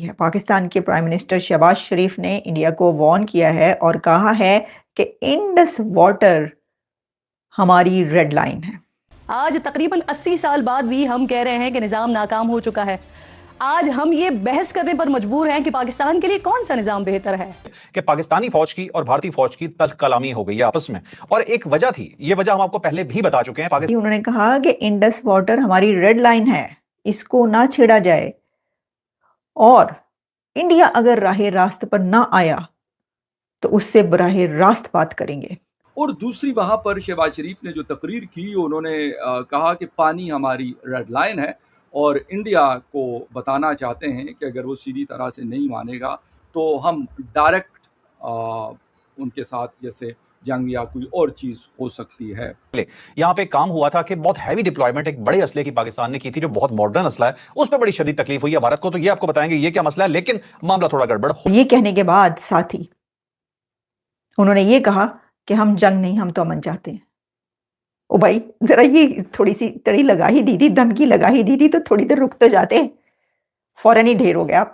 है। पाकिस्तान के prime minister Shahbaz शरीफ ने इंडिया को वार्न किया है और कहा है कि इंडस वाटर हमारी रेड लाइन है। आज तकरीबन 80 साल बाद भी हम कह रहे हैं कि निज़ाम नाकाम हो चुका है। आज हम ये बहस करने पर मजबूर हैं कि पाकिस्तान के लिए कौन सा निज़ाम बेहतर है। कि पाकिस्तानी फौज की और भारतीय फौज की तल्ख कलामी हो गई है आपस में, और एक वजह थी, ये वजह हम आपको पहले भी बता चुके हैं। उन्होंने कहा कि इंडस वाटर हमारी रेड लाइन है, इसको ना छेड़ा जाए, और इंडिया अगर राह रास्त पर ना आया तो उससे बराह रास्त बात करेंगे। और दूसरी वहां पर शहबाज शरीफ ने जो तकरीर की, उन्होंने कहा कि पानी हमारी रेड लाइन है और इंडिया को बताना चाहते हैं कि अगर वो सीधी तरह से नहीं मानेगा तो हम डायरेक्ट उनके साथ जैसे जंग या कोई और चीज हो सकती है। यहां पे काम हुआ था कि बहुत हैवी डिप्लॉयमेंट एक बड़े असले की पाकिस्तान ने की थी, जो बहुत मॉडर्न असला है, उस पर बड़ी शदीद तकलीफ हुई है भारत को। तो ये आपको बताएंगे ये क्या मसला है, लेकिन मामला थोड़ा गड़बड़। ये कहने के बाद साथ ही उन्होंने ये कहा कि हम जंग नहीं, हम तो अमन चाहते हैं। ओ भाई, जरा ये थोड़ी सी तड़ी लगा ही दी थी, धमकी लगा ही दी थी, तो थोड़ी देर रुक तो जाते। फौरन ही ढेर हो गया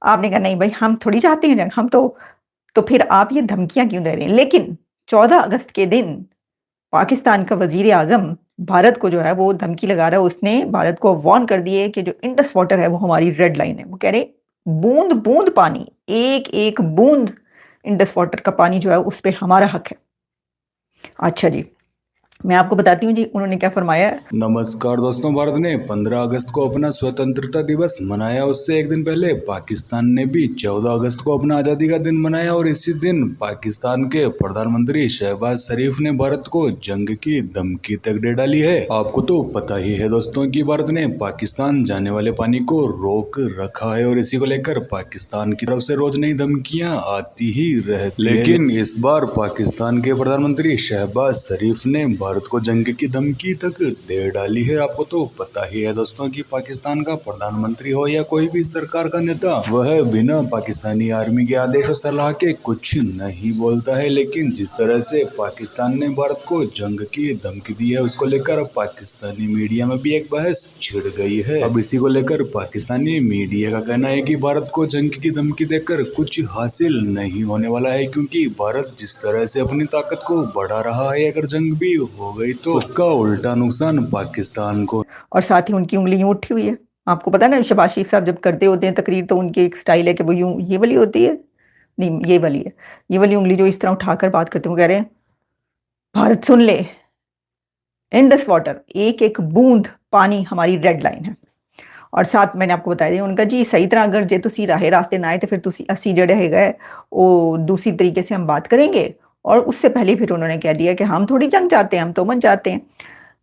आपने कहा नहीं भाई हम थोड़ी चाहते हैं जंग, हम तो फिर आप ये धमकियां क्यों दे रहे हैं। लेकिन 14 अगस्त के दिन पाकिस्तान का वजीर आजम भारत को जो है वो धमकी लगा रहा है। उसने भारत को वार्न कर दिए कि जो इंडस वाटर है वो हमारी रेड लाइन है। वो कह रहे बूंद बूंद पानी, एक एक बूंद इंडस वाटर का पानी जो है उस पर हमारा हक है। अच्छा जी, मैं आपको बताती हूँ जी उन्होंने क्या फरमाया। नमस्कार दोस्तों, भारत ने 15 अगस्त को अपना स्वतंत्रता दिवस मनाया। उससे एक दिन पहले पाकिस्तान ने भी 14 अगस्त को अपना आज़ादी का दिन मनाया, और इसी दिन पाकिस्तान के प्रधानमंत्री शहबाज शरीफ ने भारत को जंग की धमकी तक दे डाली है। आपको तो पता ही है दोस्तों कि भारत ने पाकिस्तान जाने वाले पानी को रोक रखा है, और इसी को लेकर पाकिस्तान की तरफ से रोज नई धमकियां आती ही रहती है। लेकिन इस बार पाकिस्तान के प्रधानमंत्री शहबाज शरीफ ने भारत को जंग की धमकी तक दे डाली है। आपको तो पता ही है दोस्तों कि पाकिस्तान का प्रधानमंत्री हो या कोई भी सरकार का नेता, वह बिना पाकिस्तानी आर्मी के आदेश और सलाह के कुछ नहीं बोलता है। लेकिन जिस तरह से पाकिस्तान ने भारत को जंग की धमकी दी है, उसको लेकर पाकिस्तानी मीडिया में भी एक बहस छिड़ गई है। अब इसी को लेकर पाकिस्तानी मीडिया का कहना है कि भारत को जंग की धमकी देकर कुछ हासिल नहीं होने वाला है, क्योंकि भारत जिस तरह से अपनी ताकत को बढ़ा रहा है, अगर जंग भी हो गई तो उसका उल्टा नुकसान पाकिस्तान को। और साथ ही उनकी उंगली यूं उठी हुई है। आपको पता है ना, शहबाज शरीफ साहब जब करते होते हैं तकरीर तो उनकी एक स्टाइल है कि वो यूं, ये वाली होती है, नहीं ये वाली है, ये वाली उंगली जो इस तरह उठाकर बात करते हैं। वो कह रहे हैं भारत सुन ले, इंडस वाटर एक एक बूंद पानी हमारी रेड लाइन है। और साथ मैंने आपको बताया उनका जी सही तरह अगर जे तुसी राहे रास्ते ना आए तो फिर तुसी अस्सी जड़े है गए वो दूसरी तरीके से हम बात करेंगे। और उससे पहले फिर उन्होंने कह दिया कि हम थोड़ी जंग चाहते हैं, हम तो अमन चाहते हैं।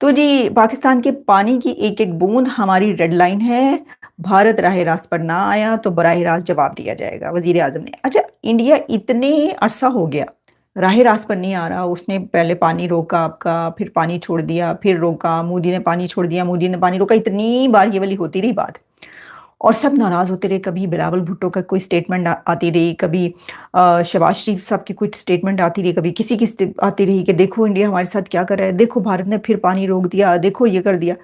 तो जी पाकिस्तान के पानी की एक एक बूंद हमारी रेड लाइन है। भारत राह रास्त पर ना आया तो बराह रास्त जवाब दिया जाएगा, वजीर आजम ने। अच्छा, इंडिया इतने अरसा हो गया राह रास्त पर नहीं आ रहा, उसने पहले पानी रोका आपका, फिर पानी छोड़ दिया, फिर रोका, मोदी ने पानी छोड़ दिया, मोदी ने पानी रोका, इतनी बार ये वाली होती रही बात, और सब नाराज़ होते रहे। कभी बिलावल भुट्टो का कोई स्टेटमेंट आती रही, कभी शहबाज शरीफ साहब की कुछ स्टेटमेंट आती रही, कभी किसी की आती रही कि देखो इंडिया हमारे साथ क्या कर रहा है, देखो भारत ने फिर पानी रोक दिया, देखो ये कर दिया।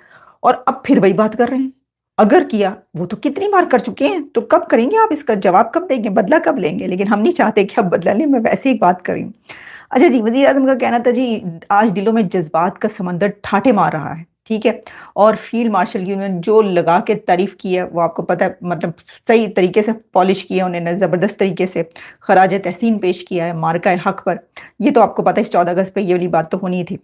और अब फिर वही बात कर रहे हैं। अगर किया वो तो कितनी बार कर चुके हैं, तो कब करेंगे आप, इसका जवाब कब देंगे, बदला कब लेंगे। लेकिन हम नहीं चाहते कि अब बदला लें, मैं वैसे ही बात करी। अच्छा जी, वज़ीर आज़म का कहना था जी आज दिलों में जज्बात का समंदर ठाटे मार रहा है, ठीक है। और फील्ड मार्शल की उन्होंने जो लगा के तारीफ़ की है वो आपको पता है, मतलब सही तरीके से पॉलिश किया उन्होंने, ज़बरदस्त तरीके से खराज तहसीन पेश किया है मार्का हक पर। ये तो आपको पता है इस 14 अगस्त पे ये वाली बात तो होनी थी।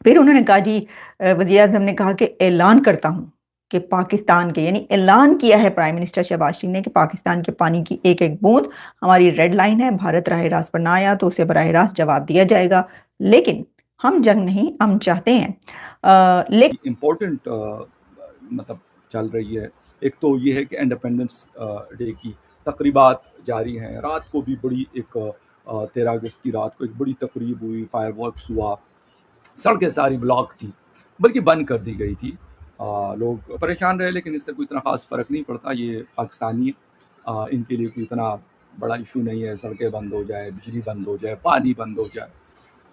फिर उन्होंने कहा जी, वज़ीर आज़म ने कहा कि ऐलान करता हूँ कि पाकिस्तान के, यानी ऐलान किया है प्राइम मिनिस्टर शहबाज शरीफ ने कि पाकिस्तान के पानी की एक एक बूंद हमारी रेड लाइन है। भारत राह रास्त पर ना आया तो उसे बराह रास्त जवाब दिया जाएगा। लेकिन हम जंग नहीं, हम चाहते हैं। लेकिन इम्पोर्टेंट मतलब चल रही है। एक तो ये है कि इंडिपेंडेंस डे की तकरीबात जारी हैं। रात को भी बड़ी एक 13 अगस्त की रात को एक बड़ी तकरीब हुई, फायरवर्क्स हुआ, सड़कें सारी ब्लॉक थी, बल्कि बंद कर दी गई थी। लोग परेशान रहे, लेकिन इससे कोई इतना ख़ास फ़र्क नहीं पड़ता। ये पाकिस्तानी इनके लिए कोई इतना बड़ा इशू नहीं है। सड़कें बंद हो जाए, बिजली बंद हो जाए, पानी बंद हो जाए,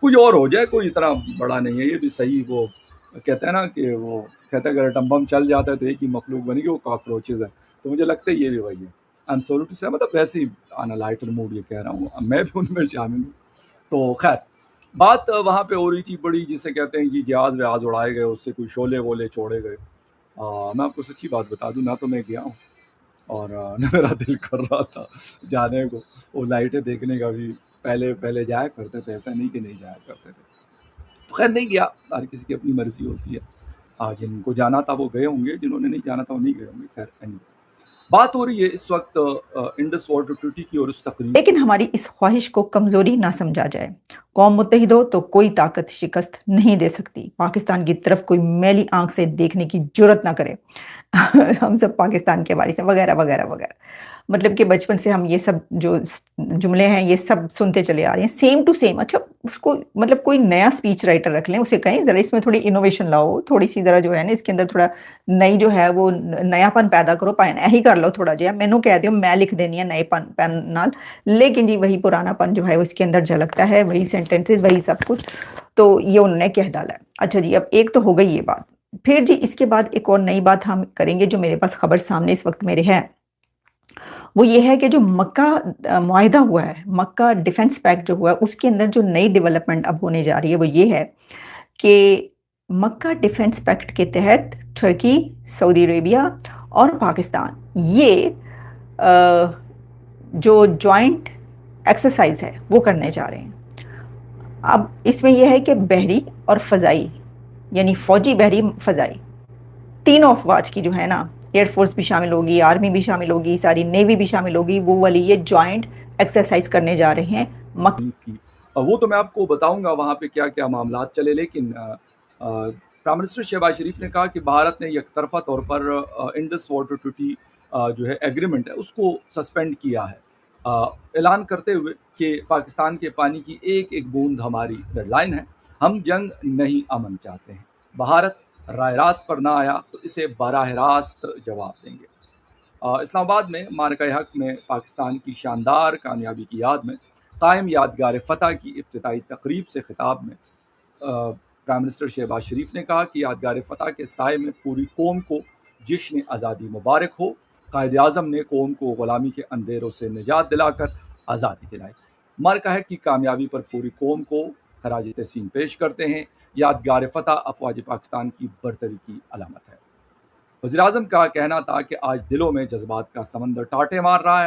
कुछ और हो जाए, कोई इतना बड़ा नहीं है। ये भी सही, वो कहते हैं ना कि वो कहते हैं अगर एटम बम चल जाता है तो एक ही मखलूक बनेगी, वो कॉकरोचेज़ है। तो मुझे लगता है ये भी वही है। आई एम सॉरी टू से, मतलब वैसे ही ऑन अ लाइटर मूड ये कह रहा हूँ, मैं भी उनमें शामिल हूँ। तो खैर बात वहाँ पे हो रही थी बड़ी, जिसे कहते हैं कि जहाज़ वहाज़ उड़ाए गए, उससे कोई शोले वोले छोड़े गए। मैं आपको सच्ची बात बता दूँ ना, तो मैं गया हूँ और ना मेरा दिल कर रहा था जाने को, वो लाइटें देखने का भी। पहले पहले जाया करते थे, ऐसा नहीं कि नहीं जाया करते थे। तो खैर नहीं गया, हर किसी की अपनी मर्जी होती है। जिनको जाना था वो गए होंगे, जिन्होंने नहीं जाना था वो नहीं गए होंगे। खैर anyway, बात हो रही है इस वक्त इंडस वाटर ट्रीटी की और उस तकरीर। लेकिन हमारी इस ख्वाहिश को कमज़ोरी ना समझा जाए। कौम मुत्तहिद हो तो कोई ताकत शिकस्त नहीं दे सकती। पाकिस्तान की तरफ कोई मैली आंख से देखने की जुर्रत ना करे। हम सब पाकिस्तान के वारिस हैं, वगैरह वगैरह वगैरह। मतलब कि बचपन से हम ये सब जो जुमले हैं ये सब सुनते चले आ रहे हैं, सेम टू सेम। अच्छा, उसको मतलब कोई नया स्पीच राइटर रख लें, उसे कहें ज़रा इसमें थोड़ी इनोवेशन लाओ, थोड़ी सी ज़रा जो है ना इसके अंदर थोड़ा नई जो है वो नयापन पैदा करो, यही कर लो थोड़ा जिहा। मैनू कह दियो, मैं लिख देनी है नए पेन नाल, लेकिन जी वही पुरानापन जो है वो इसके अंदर झलकता है, वही सेंटेंसेस, वही सब कुछ। तो ये उन्होंने कह डाला है। अच्छा जी, अब एक तो हो गई ये बात। फिर जी इसके बाद एक और नई बात हम करेंगे, जो मेरे पास खबर सामने इस वक्त मेरे है, वो ये है कि जो मक्का मुआहिदा हुआ है, मक्का डिफेंस पैक्ट जो हुआ है, उसके अंदर जो नई डेवलपमेंट अब होने जा रही है वो ये है कि मक्का डिफेंस पैक्ट के तहत तुर्की, सऊदी अरेबिया और पाकिस्तान ये जो जॉइंट एक्सरसाइज है वो करने जा रहे हैं। अब इसमें यह है कि बहरी और फ़ज़ाई, यानी फ़ौजी, बहरी, फ़ज़ाई, तीनों अफवाज की जो है ना, एयरफोर्स भी शामिल होगी, आर्मी भी शामिल होगी, सारी नेवी भी शामिल होगी, वो वाली ये जॉइंट एक्सरसाइज करने जा रहे हैं की। वो तो मैं आपको बताऊंगा वहाँ पे क्या क्या मामला चले, लेकिन प्राइम मिनिस्टर शहबाज शरीफ ने कहा कि भारत ने एकतरफा तौर पर इंडस वाटर ट्रीटी जो है एग्रीमेंट है उसको सस्पेंड किया है, ऐलान करते हुए कि पाकिस्तान के पानी की एक एक बूंद हमारी डेडलाइन है, हम जंग नहीं अमन चाहते हैं। भारत राय रास्त पर ना आया तो इसे बराह रास्त जवाब देंगे। इस्लामाबाद में मार्का हक में पाकिस्तान की शानदार कामयाबी की याद में कायम यादगार फ़तह की इफ्तिताई तकरीब से खिताब में प्राइम मिनिस्टर शहबाज शरीफ ने कहा कि यादगार फ़तह के साए में पूरी कौम को जश्न आज़ादी मुबारक हो। कायद आज़म ने कौम को ग़ुलामी के अंधेरों से निजात दिलाकर आज़ादी दिलाई। मार्का हक की कामयाबी पर पूरी कौम को खराज तहसीन पेश करते हैं। यादगार फ़तह अफ़वाज पाकिस्तान की बरतरी की अलामत है। वज़ीर आज़म का कहना था कि आज दिलों में जज्बात का समंदर टाटे मार रहा है।